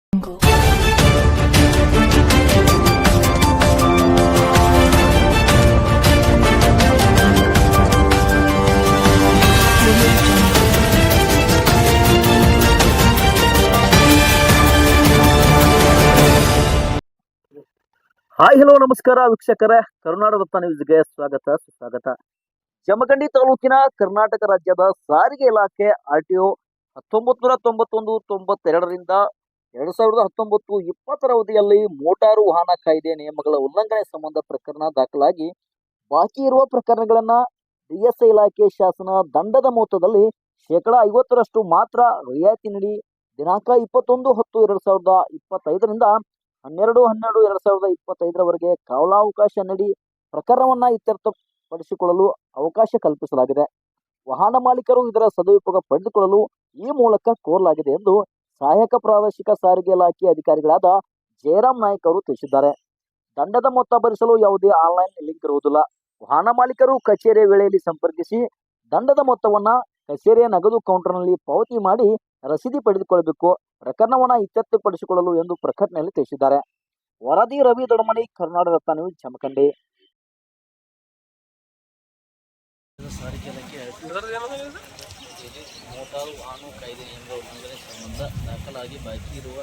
Hi hello ನಮಸ್ಕಾರ ವೀಕ್ಷಕರೇ, ಕರುನಾಡ ನ್ಯೂಸ್ಗೆ ಸ್ವಾಗತ ಸುಸ್ವಾಗತ. ಜಮಖಂಡಿ ತಾಲೂಕಿನ ಕರ್ನಾಟಕ ರಾಜ್ಯದ ಸಾರಿಗೆ ಇಲಾಖೆ RTO 1991-92ರಿಂದ 2019-20 ಅವಧಿಯಲ್ಲಿ ಮೋಟಾರು ವಾಹನ ಕಾಯ್ದೆ ನಿಯಮಗಳ ಉಲ್ಲಂಘನೆ ಸಂಬಂಧ ಪ್ರಕರಣ ದಾಖಲಾಗಿ ಬಾಕಿ ಇರುವ ಪ್ರಕರಣಗಳನ್ನ DSI ಇಲಾಖೆ ಶಾಸನ ದಂಡದ ಮೊತ್ತದಲ್ಲಿ 50% ಮಾತ್ರ ರಿಯಾಯಿತಿ ನೀಡಿ ದಿನಾಂಕ 21-10-2025ರಿಂದ 12-12-2025 ಕಾಲಾವಕಾಶ ನೀಡಿ ಪ್ರಕರಣವನ್ನ ಇತ್ಯರ್ಥಪಡಿಸಿಕೊಳ್ಳಲು ಅವಕಾಶ ಕಲ್ಪಿಸಲಾಗಿದೆ. ವಾಹನ ಮಾಲೀಕರು ಇದರ ಸದುಪಯೋಗ ಪಡೆದುಕೊಳ್ಳಲು ಈ ಮೂಲಕ ಕೋರಲಾಗಿದೆ ಎಂದು ಸಹಾಯಕ ಪ್ರಾದೇಶಿಕ ಸಾರಿಗೆ ಇಲಾಖೆ ಅಧಿಕಾರಿಗಳಾದ ಜಯರಾಮ್ ನಾಯ್ಕ ಅವರು ತಿಳಿಸಿದ್ದಾರೆ. ದಂಡದ ಮೊತ್ತ ಭರಿಸಲು ಯಾವುದೇ ಆನ್ಲೈನ್ ಲಿಂಕ್ ಇರುವುದಿಲ್ಲ. ವಾಹನ ಮಾಲೀಕರು ಕಚೇರಿಯ ವೇಳೆಯಲ್ಲಿ ಸಂಪರ್ಕಿಸಿ ದಂಡದ ಮೊತ್ತವನ್ನ ಕಚೇರಿಯ ನಗದು ಕೌಂಟರ್ನಲ್ಲಿ ಪಾವತಿ ಮಾಡಿ ರಸೀದಿ ಪಡೆದುಕೊಳ್ಳಬೇಕು. ಪ್ರಕರಣವನ್ನ ಇತ್ಯರ್ಥಪಡಿಸಿಕೊಳ್ಳಲು ಎಂದು ಪ್ರಕಟಣೆಯಲ್ಲಿ ತಿಳಿಸಿದ್ದಾರೆ. ವರದಿ ರವಿ ದೊಡಮನಿ, ಕರುನಾಡ ನ್ಯೂಸ್, ಜಮಖಂಡಿ. ಸಾರಿಗೆ ಇಲಾಖೆ ಮೋಟಾರು ವಾಹನ ಕಾಯ್ದೆ ನಿಯಮಗಳ ಉಲ್ಲಂಘನೆ ಸಂಬಂಧ ದಾಖಲಾಗಿ ಬಾಕಿ ಇರುವ